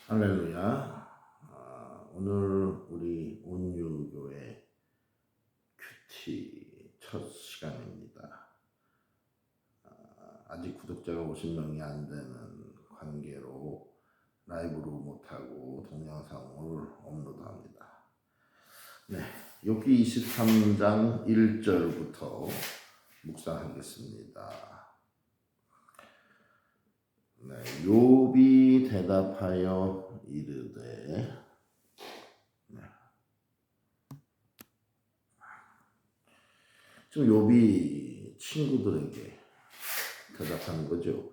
할렐루야. 오늘 우리 온유교회 큐티 첫 시간입니다. 아직 구독자가 50명이 안 되는 관계로 라이브로 못하고 동영상을 업로드합니다. 네, 욥기 23장 1절부터 묵상하겠습니다. 네, 욥이 대답하여 이르되. 지금 욥이 친구들에게 대답하는 거죠.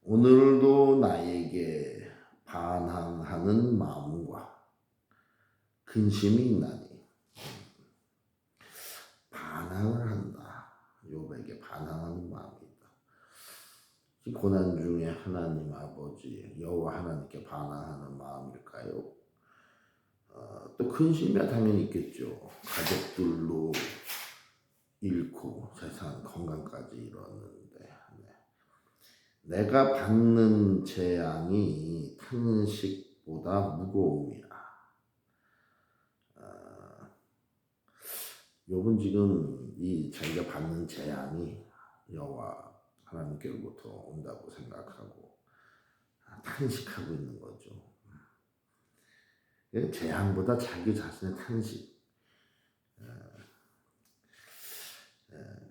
오늘도 나에게 반항하는 마음과 근심이 있나니. 반항을 한다. 욥에게 반항하는 마음이 있다. 이 고난 중에 하나님 아버지 여호와 하나님께 반항하는 마음일까요? 또 근심이 당연히 있겠죠. 가족들로 잃고 세상 건강까지 잃었는데, 내가 받는 재앙이 탄식보다 무거움이라. 욥은 지금 이 자기가 받는 재앙이 여호와 하나님께로부터 온다고 생각하고 탄식하고 있는 거죠. 재앙보다 자기 자신의 탄식,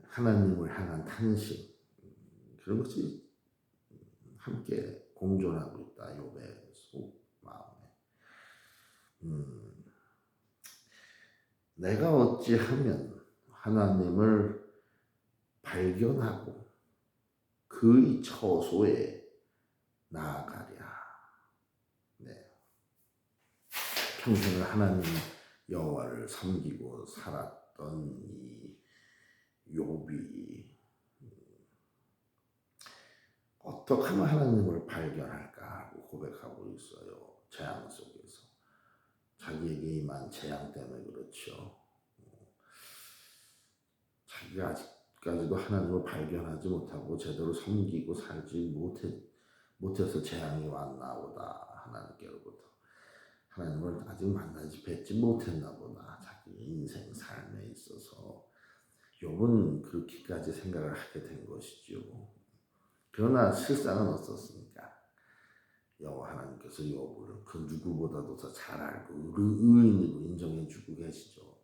하나님을 향한 탄식, 그런 것이 함께 공존하고 있다. 욥의 속 마음에. 내가 어찌하면 하나님을 발견하고 그의 처소에 나아가랴. 네. 평생을 하나님 여호와를 섬기고 살았던 이 욥이 어떻게 하면 하나님을 발견할까 하고 고백하고 있어요. 재앙 속에서. 자기에게 임한 재앙 때문에 그렇죠. 자기가 아직까지도 하나님을 발견하지 못하고 제대로 섬기고 살지 못해서 재앙이 왔나 보다. 하나님께로부터. 하나님을 아직 만나지 뵙지 못했나 보다. 자기 인생 삶에 있어서 욥은 그렇게까지 생각을 하게 된 것이죠. 그러나 실상은 어떻습니까? 여호와 하나님께서 욥을 그 누구보다도 더 잘 알고 의인으로 인정해 주고 계시죠.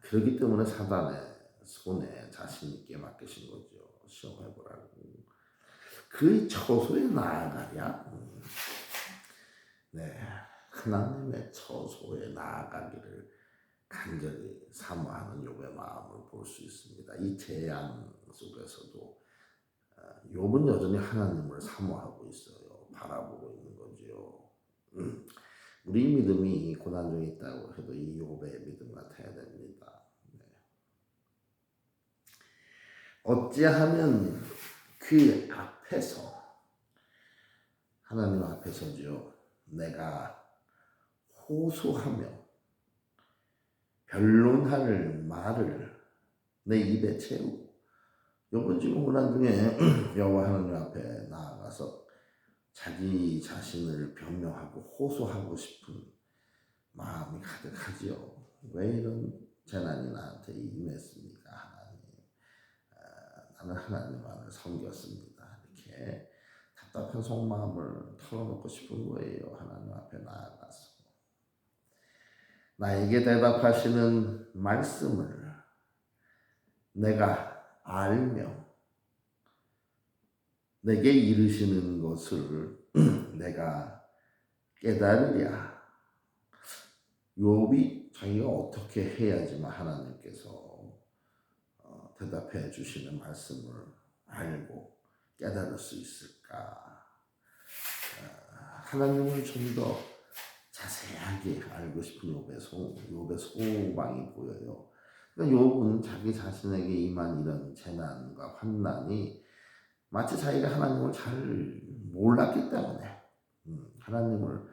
그렇기 때문에 사단의 손에 자신 있게 맡기신 거죠. 시험해 보라고. 그의 처소에 나아가랴. 네, 하나님의 처소에 나아가기를 간절히 사모하는 욥의 마음을 볼 수 있습니다. 이 재앙 속에서도 욥은 여전히 하나님을 사모하고 있어요. 바라보고 있는 거죠. 우리 믿음이 고난 중에 있다고 해도 이 욥의 믿음 같아야 됩니다. 네. 어찌하면 그 앞에서, 하나님 앞에서죠, 내가 호소하며 변론할 말을 내 입에 채우고. 욥은 지금 고난 중에 여호와 하나님 앞에 나아가서 자기 자신을 변명하고 호소하고 싶은 마음이 가득하지요. 왜 이런 재난이 나한테 임했습니까? 하나님. 나는 하나님만을 섬겼습니다. 이렇게 답답한 속마음을 털어놓고 싶은 거예요. 하나님 앞에 나아가서. 나에게 대답하시는 말씀을 내가 알며 내게 이르시는 것을 내가 깨달으랴. 욥이 자기가 어떻게 해야지만 하나님께서 대답해 주시는 말씀을 알고 깨달을 수 있을까? 하나님을 좀 더 자세하게 알고 싶은 욥의 소망이 보여요. 그러니까 욥은 자기 자신에게 임한 이런 재난과 환난이 마치 자기가 하나님을 잘 몰랐기 때문에 하나님을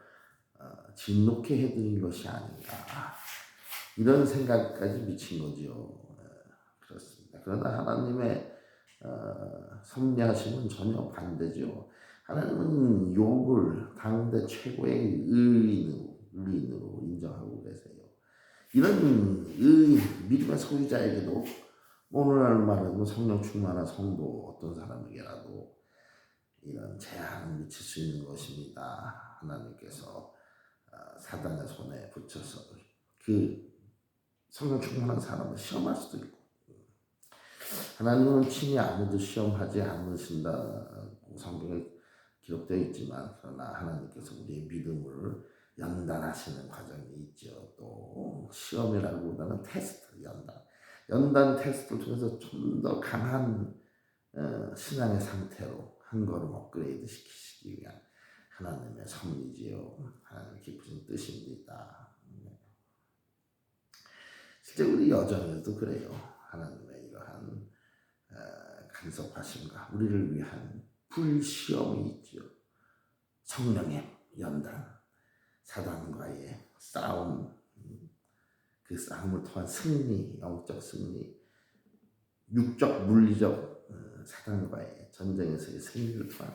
진노케 해드린 것이 아닌가, 이런 생각까지 미친 거죠. 그렇습니다. 그러나 하나님의 섭리하심은 전혀 반대죠. 하나님은 욥을 당대 최고의 의인으로 인정하고 계세요. 이런 믿음의 소유자에게도 오늘날 말하면 성령 충만한 성도 어떤 사람에게라도 이런 재앙을 미칠 수 있는 것입니다. 하나님께서 사단의 손에 붙여서 그 성령 충만한 사람을 시험할 수도 있고, 하나님은 친히 아무도 시험하지 않으신다고 성경에 기록되어 있지만, 그러나 하나님께서 우리의 믿음을 연단하시는 과정이 있죠. 또 시험이라기보다는 테스트, 연단 테스트를 통해서 좀 더 강한 신앙의 상태로 한 걸음 업그레이드 시키시기 위한 하나님의 섭리지요. 하나님의 깊으신 뜻입니다. 실제 우리 여정에도 그래요. 하나님의 이러한 간섭하심과 우리를 위한 불시험이 있죠. 성령의 연단, 사단과의 싸움, 그 싸움을 통한 승리, 영적 승리, 육적 물리적 사단과의 전쟁에서의 승리를 통한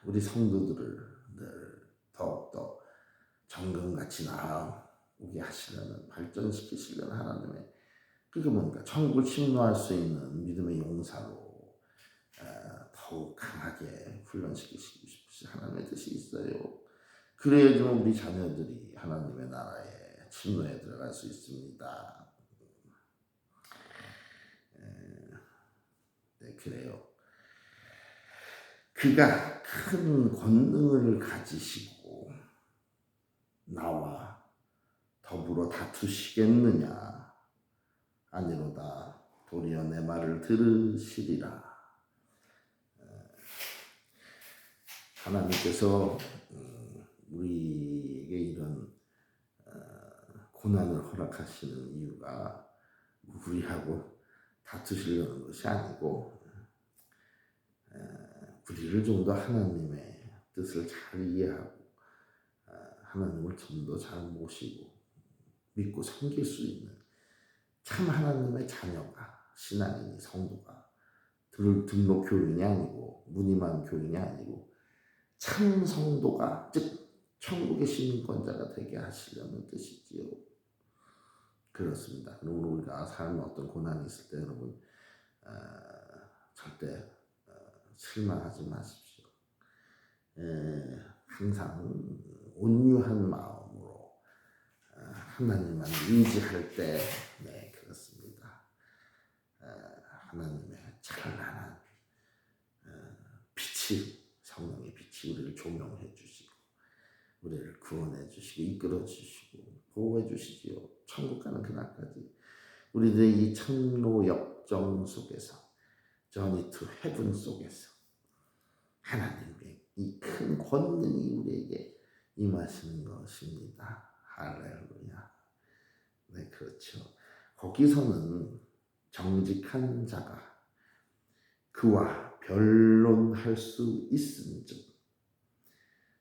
우리 성도들을 늘 더욱더 정금같이 나아오게 하시려는, 발전시키시려는 하나님의, 그게 뭔가 천국을 침노할 수 있는 믿음의 용사로 더욱 강하게 훈련시키시고 싶으신 하나님의 뜻이 있어요. 그래야지만 우리 자녀들이 하나님의 나라에 침노에 들어갈 수 있습니다. 네, 그래요. 그가 큰 권능을 가지시고 나와 더불어 다투시겠느냐? 아니로다. 도리어 내 말을 들으시리라. 하나님께서 우리에게 이런 고난을 허락하시는 이유가 우리하고 다투시려는 것이 아니고, 우리를 좀 더 하나님의 뜻을 잘 이해하고 하나님을 좀 더 잘 모시고 믿고 섬길 수 있는 참 하나님의 자녀가, 신앙인이, 성도가 등록 교인이 아니고 무늬만 교인이 아니고 참 성도가, 즉 천국의 시민권자가 되게 하시려는 뜻이지요. 그렇습니다. 그리고 우리가 삶에 어떤 고난이 있을 때 여러분 절대 실망하지 마십시오. 항상 온유한 마음으로 하나님만 의지할 때, 네, 그렇습니다. 하나님의 찬란한 빛이, 성령의 빛이 우리를 조명해 주시고 우리를 구원해 주시고 이끌어 주시고 보호해 주시지요. 천국 가는 그날까지 우리들의 이 천로 역정 속에서, Journey to Heaven 속에서 하나님의 이 큰 권능이 우리에게 임하시는 것입니다. 할렐루야. 네, 그렇죠. 거기서는 정직한 자가 그와 변론할 수 있은즉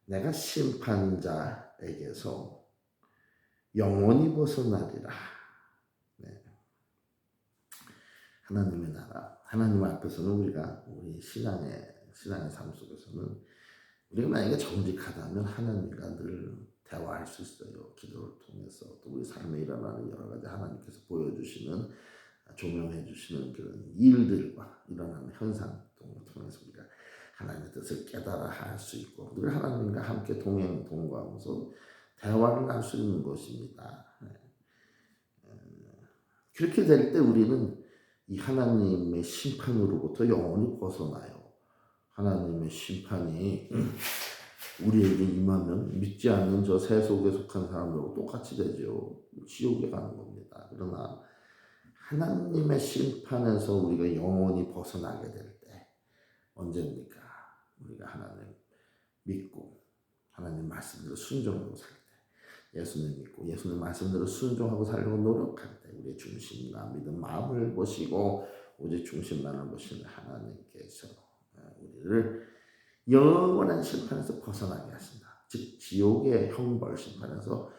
내가 심판자에게서 영원히 벗어나리라. 네. 하나님의 나라, 하나님 앞에서는 우리 신앙의 삶 속에서는 우리가 만약에 정직하다면 하나님과 늘 대화할 수 있어요. 기도를 통해서 또 우리 삶에 일어나는 여러 가지 하나님께서 보여주시는, 조명해 주시는 그런 일들과 일어나는 현상을 통해서 우리가 하나님의 뜻을 깨달아 할 수 있고 늘 하나님과 함께 동거하면서 대화를 할 수 있는 것입니다. 그렇게 될 때 우리는 이 하나님의 심판으로부터 영원히 벗어나요. 하나님의 심판이 우리에게 임하면 믿지 않는 저 세속에 속한 사람들하고 똑같이 되죠. 지옥에 가는 겁니다. 그러나 하나님의 심판에서 우리가 영원히 벗어나게 될 때 언제입니까? 우리가 하나님 믿고 하나님 말씀대로 순종하고 살 때, 예수님 믿고 예수님 말씀대로 순종하고 살려고 노력할 때 우리의 중심과 믿음 마음을 보시고 오직 중심만을 보시는 하나님께서 우리를 영원한 심판에서 벗어나게 하신다. 즉 지옥의 형벌 심판에서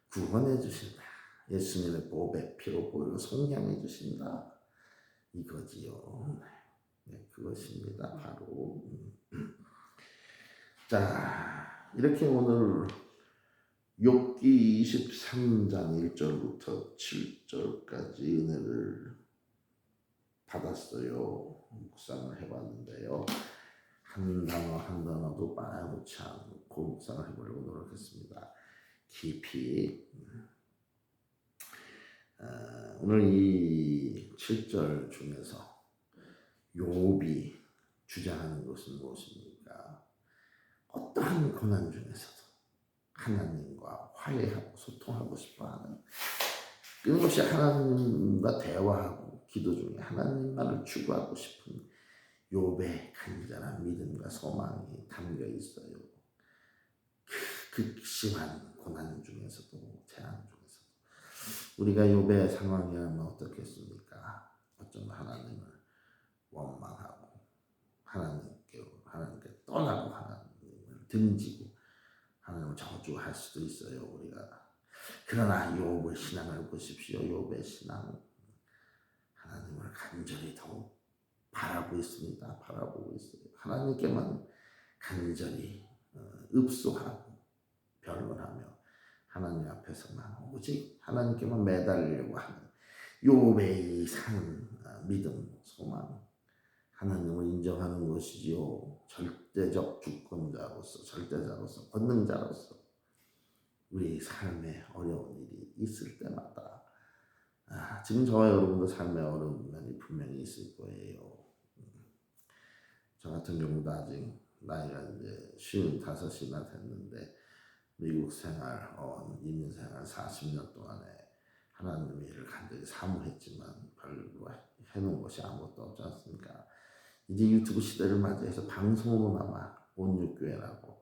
구원해 주신다. 예수님의 보배 피로 보혈로 속량해 주신다. 이거지요. 네, 그것입니다. 바로 자, 이렇게 오늘 욥기 23장 1절부터 7절까지 은혜를 받았어요. 묵상을 해봤는데요. 한 단어 한 단어도 빠놓지 않고 묵상을 해보려고 노력했습니다. 깊이. 오늘 이 7절 중에서 욥이 주장하는 것은 무엇입니까? 어떠한 고난 중에서도 하나님과 화해하고 소통하고 싶어하는, 끊임없이 하나님과 대화하고 기도 중에 하나님만을 추구하고 싶은 욥의 간절한 믿음과 소망이 담겨 있어요. 극심한 고난 중에서도, 재앙 중에서도. 우리가 욥의 상황이라면 어떻겠습니까? 어쩌면 하나님을 원망하고 하나님께 떠나고 하나님을 등지고 하나님을 저주할 수도 있어요, 우리가. 그러나 욥의 신앙을 보십시오. 욥의 신앙, 하나님을 간절히 더욱 바라고 있습니다. 바라보고 있어요. 하나님께만 간절히 읍소하고 변론하며 하나님 앞에서만 오직 하나님께만 매달리려고 하는 욥의 이 산 믿음, 소망, 하나님을 인정하는 것이지요. 절대적 주권자로서, 절대자로서, 권능자로서 우리 삶에 어려운 일이 있을 때마다, 지금 저와 여러분도 삶에 어려운 면이 분명히 있을 거예요. 저 같은 경우도 아직 나이가 이제 55이나 됐는데 미국 생활, 이민 생활 40년 동안에 하나님의 일을 간절히 사모했지만 별로 해놓은 것이 아무것도 없지 않습니까? 이제 유튜브 시대를 맞이해서 방송으로나마 온유교회라고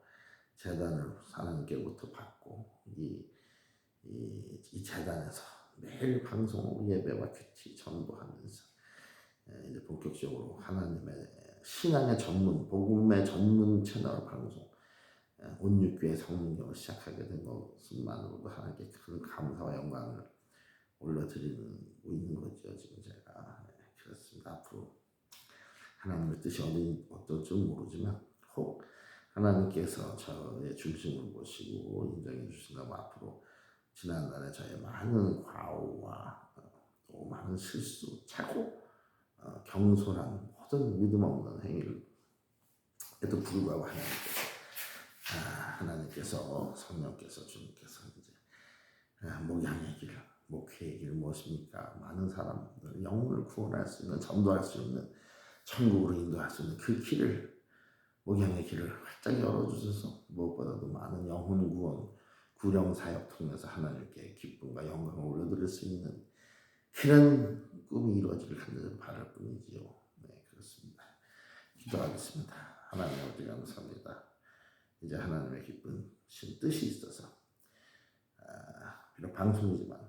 재단을 하나님께로부터 받고 이 재단에서 매일 방송으로 예배와 큐티 전도하면서 이제 본격적으로 하나님의 신앙의 전문, 복음의 전문 채널 방송 온유교회 성문경을 시작하게 된 것만으로도 하나님께 큰 감사와 영광을 올려드리고 있는 거죠. 지금 제가 그렇습니다. 앞으로 하나님의 뜻이 어떨지 모르지만 혹 하나님께서 저의 중심을 보시고 인정해 주신다면 앞으로 지난날에 저의 많은 과오와 또 많은 실수, 착오, 경솔한 모든 믿음 없는 행위를 에도 불구하고 하나님께서 성령께서 주님께서 이제 목양의 길, 목회의 길 무엇입니까? 많은 사람들 영혼을 구원할 수 있는, 전도할 수 있는, 천국으로 인도할 수 있는 그 길을, 목양의 길을 활짝 열어주셔서 무엇보다도 많은 영혼 구원, 구령 사역 통해서 하나님께 기쁨과 영광을 올려드릴 수 있는 그런 꿈이 이루어지길 간절히 바랄 뿐이지요. 네, 그렇습니다. 기도하겠습니다. 하나님 아버지 감사합니다. 이제 하나님의 기쁜 뜻이 있어서 비록 방송이지만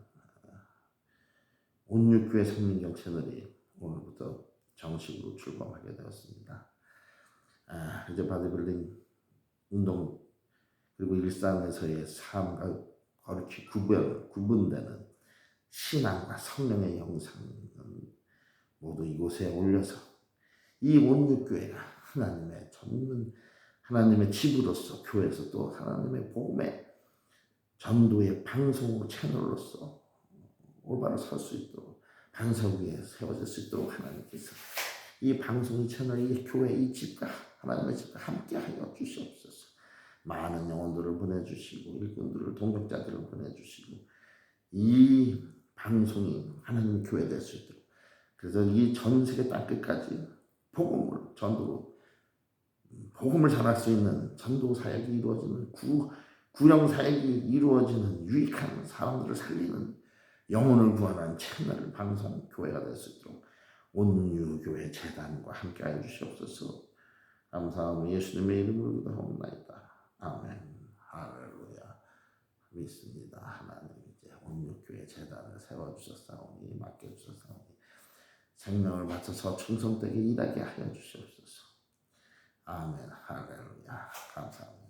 온유교회 성민경 채널이 오늘부터 정식으로 출범하게 되었습니다. 이제 바디빌딩 운동 그리고 일상에서의 삶과 거룩히 구분되는 신앙과 성령의 영상은 모두 이곳에 올려서 이 온유교회가 하나님의 전문, 하나님의 집으로서, 교회에서 또 하나님의 복음의 전도의 방송 채널로서 올바로 설 수 있도록 반석 위에 세워질 수 있도록 하나님께서 이 방송 채널, 이 교회, 이 집과 하나님의 집과 함께 하여 주시옵소서. 많은 영혼들을 보내주시고 일꾼들을, 동역자들을 보내주시고 이 방송이 하나님 교회 될 수 있도록, 그래서 이 전 세계 땅끝까지 복음을 전도로 복음을 전할 수 있는 전도 사역이 이루어지는 구령 사역이 이루어지는 유익한 사람들을 살리는 영혼을 구하는 채널 방송 교회가 될 수 있도록 온유교회 재단과 함께하여 주시옵소서. 감사하며 예수님의 이름으로 기도하옵나이다. 아멘. 할렐루야. 믿습니다. 하나님 이제 온유교회 재단을 세워주셨사오니 맡겨주셨사오니 생명을 바쳐서 충성되게 일하게 하여 주시옵소서. 아멘. 할렐루야. 감사합니다.